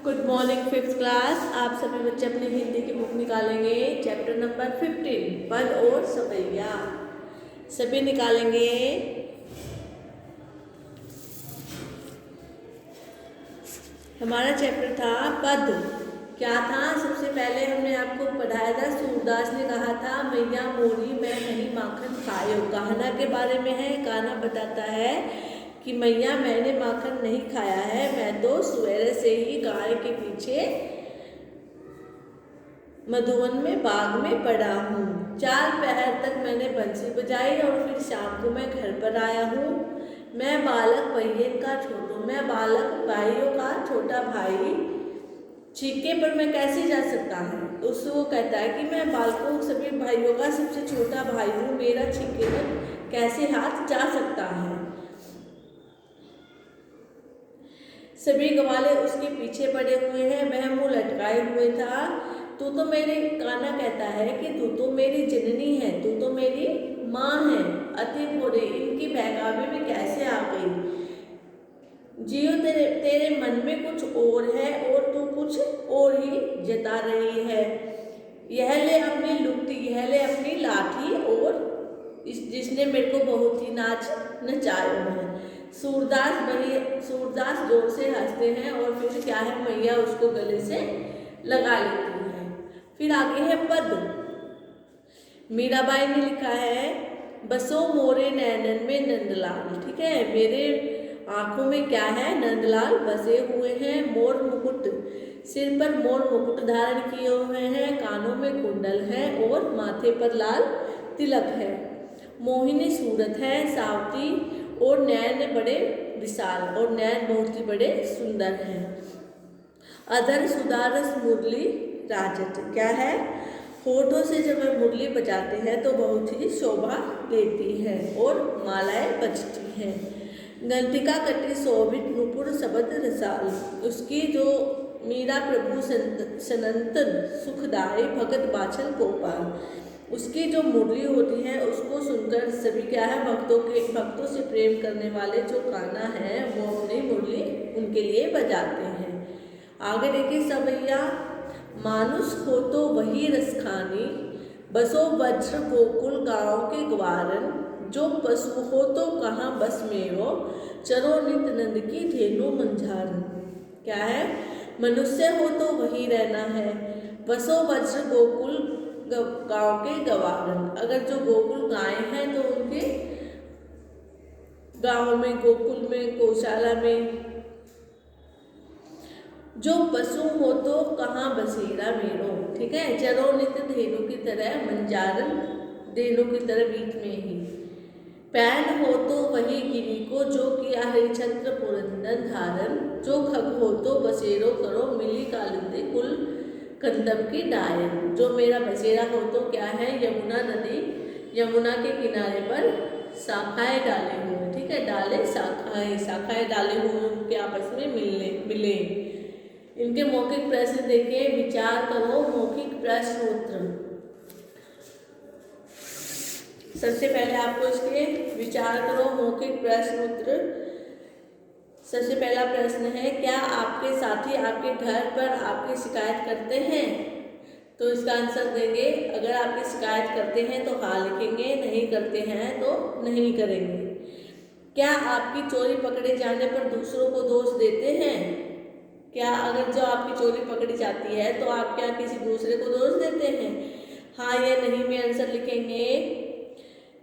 Good morning fifth class. आप सभी बच्चे अपनी हिंदी की बुक निकालेंगे। चैप्टर नंबर 15 पद और सवैया सभी निकालेंगे। हमारा चैप्टर था पद। क्या था? सबसे पहले हमने आपको पढ़ाया था, सूरदास ने कहा था मैया मोरी मैं नहीं माखन खायो। गाना के बारे में है। गाना बताता है कि मैया मैंने माखन नहीं खाया है, मैं तो सवेरे से ही गाय के पीछे मधुवन में बाग में पड़ा हूँ। 4 पहर तक मैंने बंसी बजाई और फिर शाम को मैं घर पर आया हूँ। मैं बालक पहियन का छोटू, मैं बालक भाइयों का छोटा भाई, छीके पर मैं कैसे जा सकता हूँ? तो उससे वो कहता है कि मैं बालकों सभी भाइयों का सबसे छोटा भाई हूँ, मेरा छीके पर कैसे हाथ जा सकता है? सभी ग्वाले उसके पीछे पड़े हुए हैं, वह मुंह लटकाए हुए था। तू तो मेरे काना कहता है कि तू तो मेरी जननी है, तू तो मेरी माँ है। अति भोरे इनकी बहकावे में कैसे आ गई? जियो तेरे मन में कुछ और है और तू कुछ और ही जता रही है। यह ले अपनी लुकटी, यह ले अपनी लाठी और जिसने मेरे को बहुत ही नाच नचाया है। सूरदास जोर से हंसते हैं और फिर क्या है, मैया उसको गले से लगा लेती है। फिर आगे है पद। मीराबाई ने लिखा है बसो मोरे नैनन में नंदलाल। ठीक है, मेरे आंखों में क्या है? नंदलाल बसे हुए हैं। मोर मुकुट, सिर पर मोर मुकुट धारण किए हुए हैं, कानों में कुंडल है और माथे पर लाल तिलक है। मोहिनी सूरत है, सावती, और नैन बड़े विशाल, और नैन बहुत ही बड़े सुंदर हैं। अधर सुदारस मुरली राजत, क्या है? होठों से जब वह मुरली बजाते हैं तो बहुत ही शोभा देती है और मालाएं बजती हैं। गंतिका कटी शोभित नुपुर शबद रसाल, उसकी जो मीरा प्रभु सनंतन सुखदाई भगत बाछल गोपाल, उसकी जो मुरली होती है उसको सुनकर सभी क्या है, भक्तों से प्रेम करने वाले जो कान्हा है वो अपनी मुरली उनके लिए बजाते हैं। आगे देखिए सवैया। मानुष हो तो वही रसखानी, बसो वज्र गोकुल गांव के ग्वारन, जो पशु हो तो कहाँ बस मेरो, चरो नित नंद की धेनु मंझारन। क्या है? मनुष्य हो तो वही रहना है, बसो वज्र गोकुल गांव के गवारन। अगर जो गोकुल गाय हैं तो उनके गांव में, गोकुल में, गौशाला में। जो पशु हो तो कहाँ बसेरा मेरो। ठीक है, चरो नित धेनु की तरह मंजारन, धेनु की तरह बीच में ही। पैन हो तो वही गिरी को, जो किया हरिचंद्र पुरंदन धारण, जो खग हो तो बसेरो करो, मिली कालिंदी कुल कंदम की डायन। जो मेरा बसेरा हो तो क्या है? यमुना नदी, यमुना के किनारे पर शाखाएं डाले हुए। ठीक है, डाले शाखाएं डाले हुए उनके आपस में मिले। इनके मौखिक प्रश्न देखिए। विचार करो मौखिक प्रश्न उत्तर। सबसे पहले आपको इसके विचार करो मौखिक प्रश्न उत्तर। सबसे पहला प्रश्न है, क्या आपके साथी आपके घर पर आपकी शिकायत करते हैं? तो इसका आंसर देंगे। अगर आपकी शिकायत करते हैं तो हाँ लिखेंगे, नहीं करते हैं तो नहीं करेंगे। क्या आपकी चोरी पकड़े जाने पर दूसरों को दोष देते हैं? क्या अगर जो आपकी चोरी पकड़ी जाती है तो आप क्या किसी दूसरे को दोष देते हैं? हाँ या नहीं में आंसर लिखेंगे।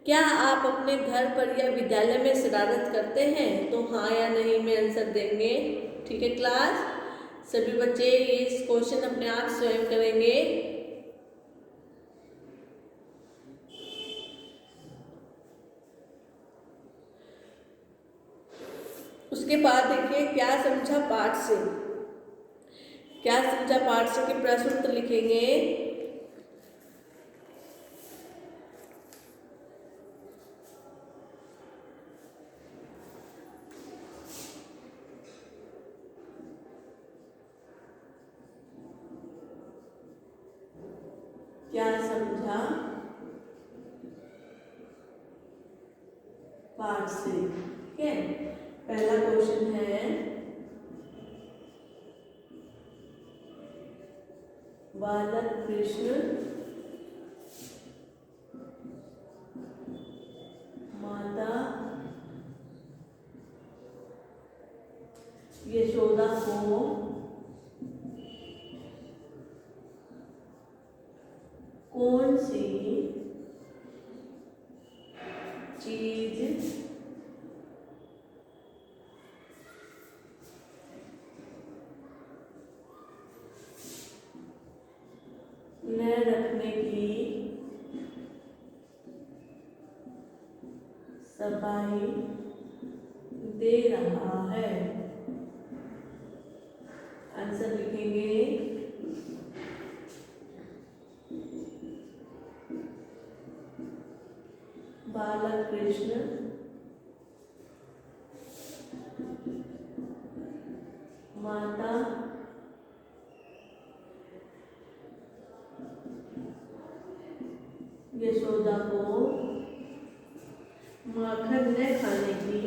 क्या आप अपने घर पर या विद्यालय में शरारत करते हैं? तो हाँ या नहीं में आंसर देंगे। ठीक है क्लास, सभी बच्चे इस क्वेश्चन अपने आप स्वयं करेंगे। उसके बाद देखिए क्या समझा पाठ से, क्या समझा पाठ से के प्रश्न उत्तर लिखेंगे। क्या समझा पाठ से। ठीक है, पहला क्वेश्चन है बालक कृष्ण माता यशोदा को कौन सी चीज न रखने की सफाई दे रहा है। आंसर लिखेंगे बालक कृष्ण माता यशोदा को माखन न खाने की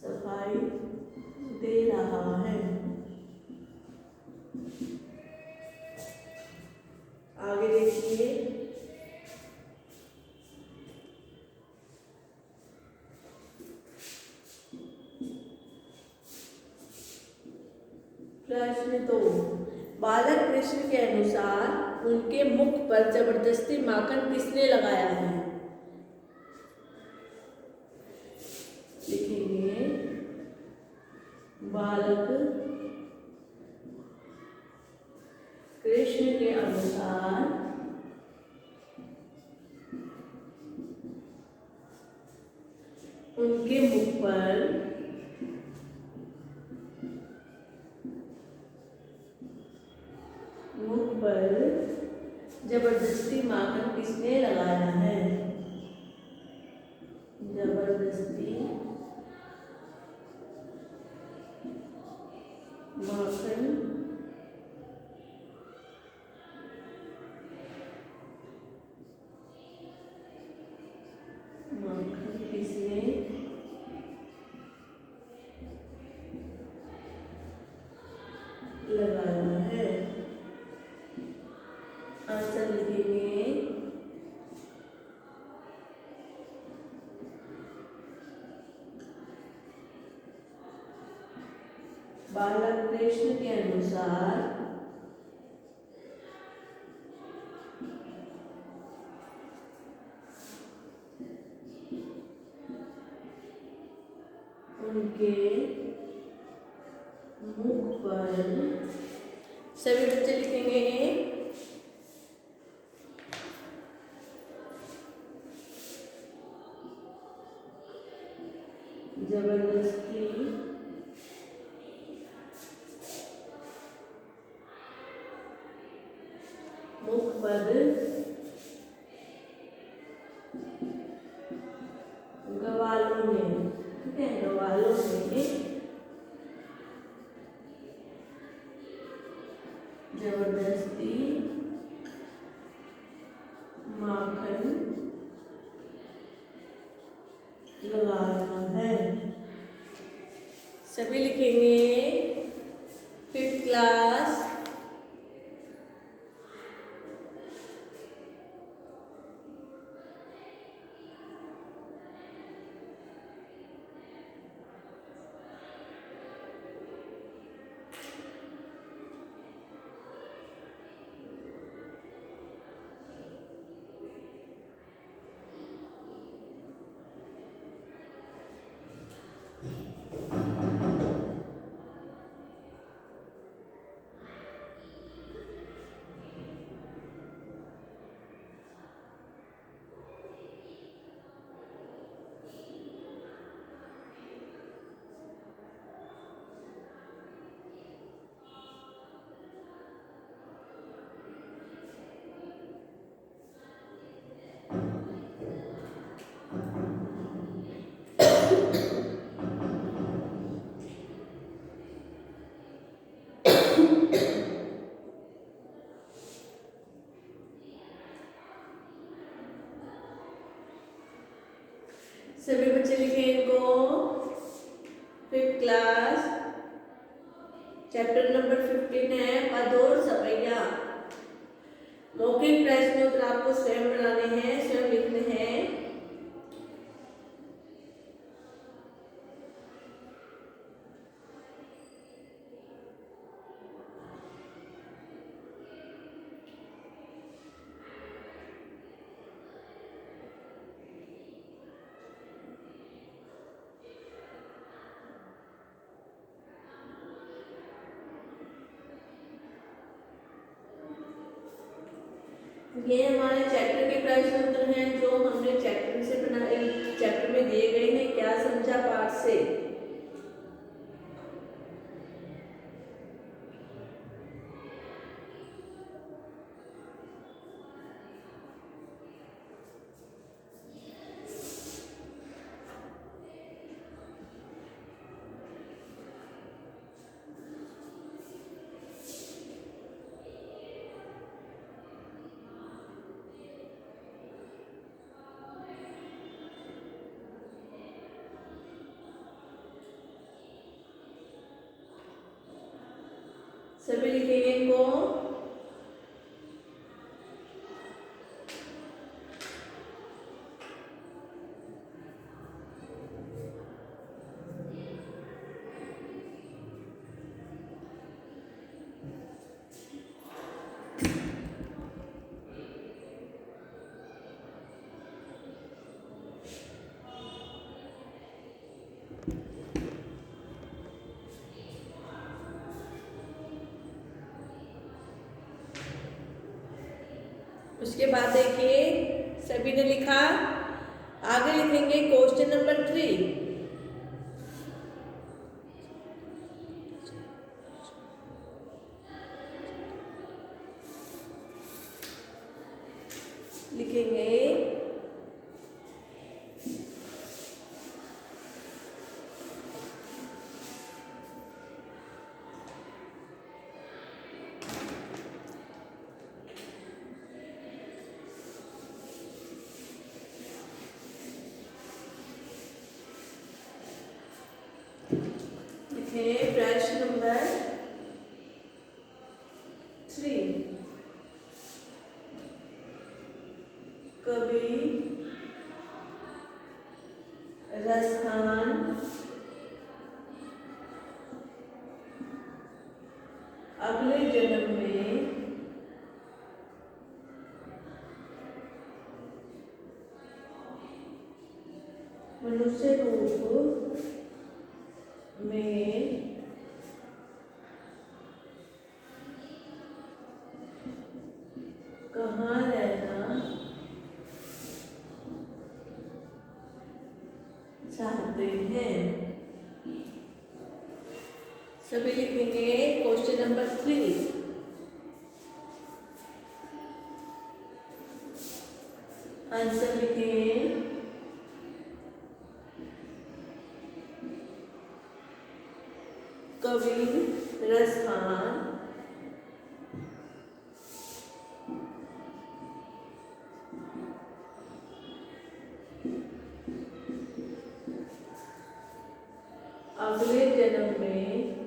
सफाई दे रहा है। आगे देखिए, प्रश्न 2, बालक कृष्ण के अनुसार उनके मुख पर जबरदस्ती माखन किसने लगाया है? लिखेंगे बालक कृष्ण के अनुसार उनके मुख पर जबरदस्ती माखन किसने लगाया है? जबरदस्ती माखन किसने लगाया है? आंसर लिखेंगे बालक कृष्ण के अनुसार उनके मुख पर, सभी बच्चे लिखेंगे जबरदस्ती मुख पर गवालों में, ठीक है, गवालों में जबरदस्ती माखन लगाना है। सभी लिखेंगे 5th क्लास। सभी बच्चे लिखें इनको। 5th क्लास चैप्टर नंबर 15 है पद और सवैया। मौखिक प्रश्न उत्तर आपको स्वयं बनाने हैं, स्वयं लिखने हैं। ये हमारे चैप्टर के प्रश्न उत्तर हैं जो हमने चैप्टर से बनाए, चैप्टर में दिए गए हैं। क्या समझा पाठ से? सभी लिखेंगे इनको। उसके बाद देखिए सभी ने लिखा। आगे लिखेंगे क्वेश्चन नंबर 3। लिखेंगे प्रश्न नंबर 3। कवि रसखान अगले जन्म में मनुष्य रूप में कहाँ रहना चाहते हैं? सभी लिखेंगे क्वेश्चन नंबर 3। आंसर लिखें। कवि रसखान अगले जन्म में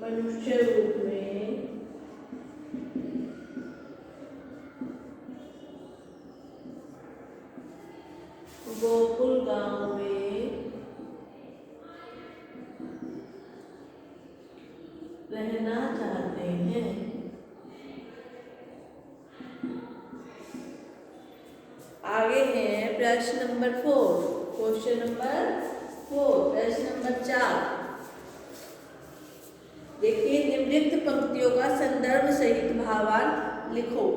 मनुष्य रूप में गोकुल गांव में रहना चाहते हैं। आगे है प्रश्न नंबर 4। क्वेश्चन नंबर 4 प्रश्न नंबर 4। देखिए निम्नलिखित पंक्तियों का संदर्भ सहित भावार्थ लिखो।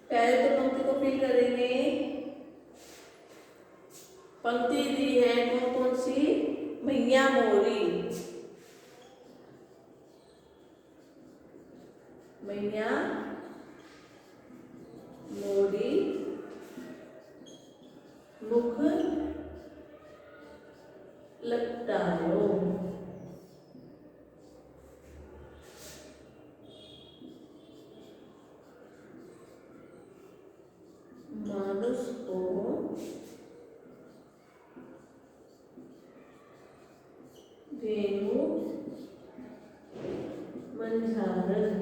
पहले तो पंक्ति को फिल करेंगे। पंक्ति दी है कौन कौन सी? मैया मोरी, मैया मोरी मुख लपटायो। मानुष को धेनु मंझारन।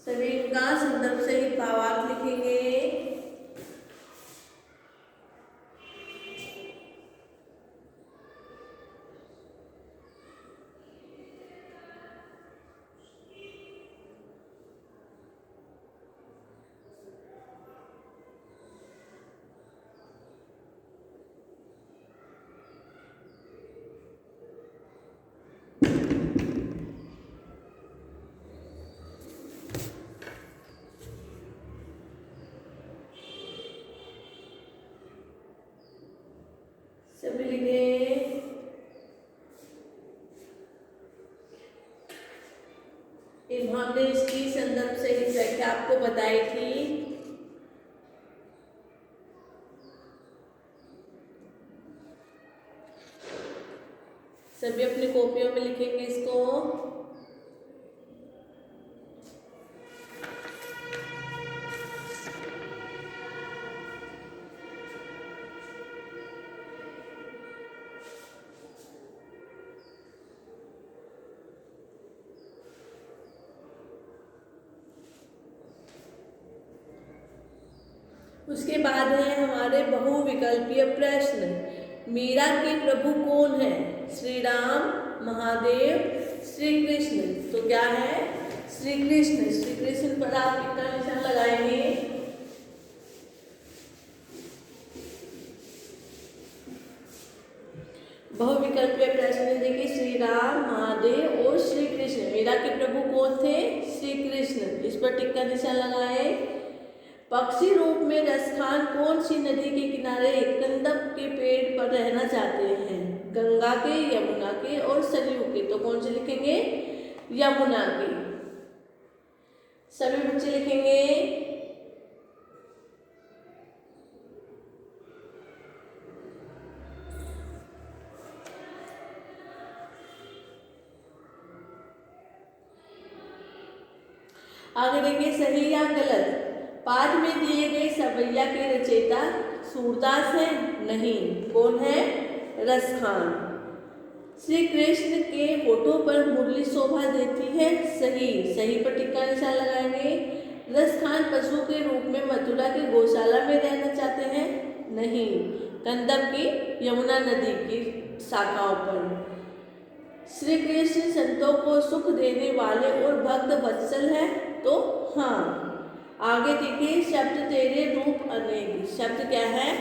सभी का संदर्भ सहित भावार्थ लिखेंगे। सभी लिखे। हमने इसकी संदर्भ से ही व्याख्या आपको बताई थी। सभी अपनी कॉपियों में लिखेंगे इसको। उसके बाद है हमारे बहुविकल्पीय प्रश्न। मीरा के प्रभु कौन है? श्री राम, महादेव, श्री कृष्ण। तो क्या है? श्री कृष्ण। श्री कृष्ण पर आप कितना निशान लगाएंगे? बहुविकल्पीय प्रश्न देखिए, श्री राम, महादेव और श्री कृष्ण। मीरा के प्रभु कौन थे? श्री कृष्ण। इस पर टिक का निशान लगाए। पक्षी रूप में रसखान कौन सी नदी के किनारे कंदक के पेड़ पर रहना चाहते हैं? गंगा के, यमुना के और सरयू के। तो कौन से लिखेंगे? यमुना के। सभी बच्चे लिखेंगे। आगे देखिए, सही या गलत। पाठ में दिए गए सवैया के रचयिता सूरदास है? नहीं। कौन है? रसखान। श्री कृष्ण के होठों पर मुरली शोभा देती है? सही। सही पर टिक्का निशान लगाएंगे। रसखान पशु के रूप में मथुरा की गौशाला में रहना चाहते हैं? नहीं। कंदक की यमुना नदी की शाखाओं पर। श्री कृष्ण संतों को सुख देने वाले और भक्त वत्सल है? तो हाँ। आगे देखिए, शब्द तेरे रूप अनेक। शब्द क्या है?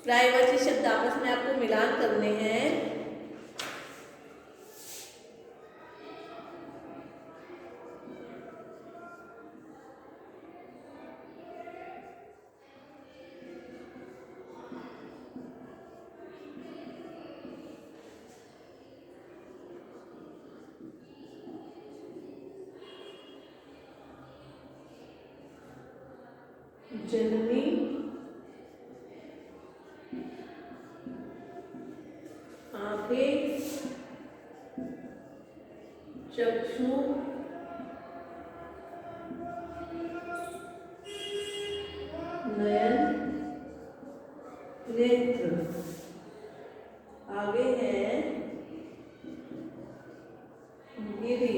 पर्यायवाची शब्द आपस में आपको मिलान करने हैं। जननी, आंखें, चक्षु, नयन, नेत्र। आगे है गिरी,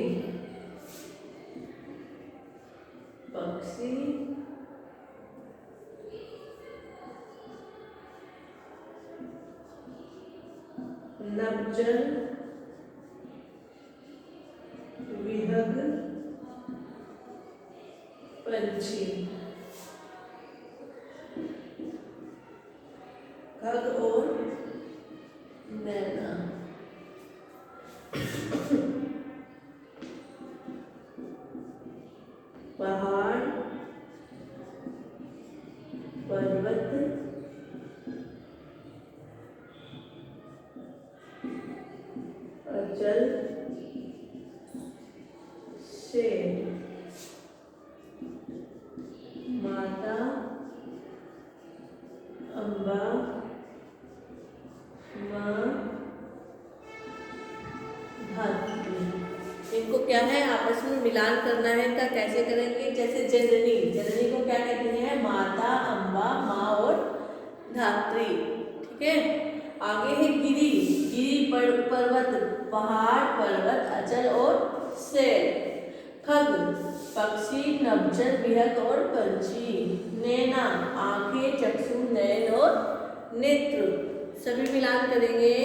पक्षी, नवजल, विहग, पंछी। खग और नैना। पहाड़, अचल से माता अम्बा माँ धात्री। इनको क्या है आपस में मिलान करना है। इनका कैसे करेंगे? जैसे जननी, जननी को क्या कहते हैं? माता, अम्बा, माँ और धात्री। ठीक है। आगे है गिरी, गिरी पर्वत, पहाड़, पर्वत, अचल और शेर। खग, पक्षी, नभजल, बिहक और पंछी। नैना, आंखें, चक्षु, नयन और नेत्र। सभी मिलान करेंगे।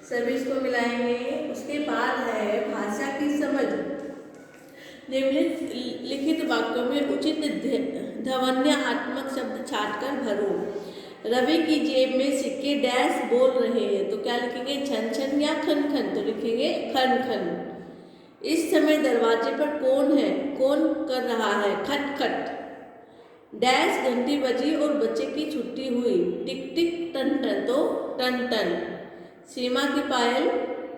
सभी इसको मिलाएंगे। उसके बाद है भाषा की समझ। निम्नलिखित वाक्यों में उचित ध्वन्यात्मक शब्द छांटकर भरो। रवि की जेब में सिक्के डैश बोल रहे हैं, तो क्या लिखेंगे? छन छन या खन खन, तो लिखेंगे खन खन। इस समय दरवाजे पर कौन है? कौन कर रहा है? खट खट। डैश घंटी बजी और बच्चे की छुट्टी हुई, टिक टिक टन टन, तो टन टन। सीमा की पायल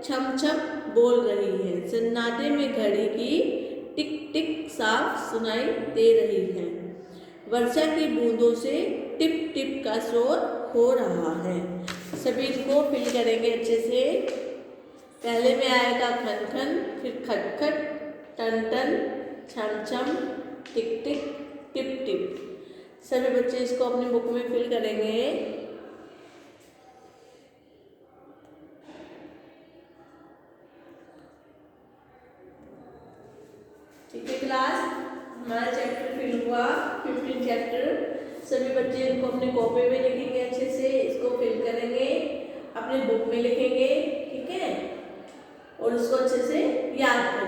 छम छम बोल रही है, सन्नाटे में घड़ी की टिक टिक साफ सुनाई दे रही है। वर्षा की बूंदों से टिप टिप का शोर हो रहा है। सभी को फिल करेंगे अच्छे से। पहले में आएगा खन खन, फिर खट खट, टन टन, छम छम, टिक टिक, टिप टिप। सभी बच्चे इसको अपनी बुक में फिल करेंगे। ठीक है क्लास, हमारा चैप्टर फिल हुआ 15 चैप्टर। सभी बच्चे इनको अपने कॉपी में लिखेंगे, अच्छे से इसको फिल करेंगे, अपने बुक में लिखेंगे। ठीक है, और इसको अच्छे से याद करेंगे।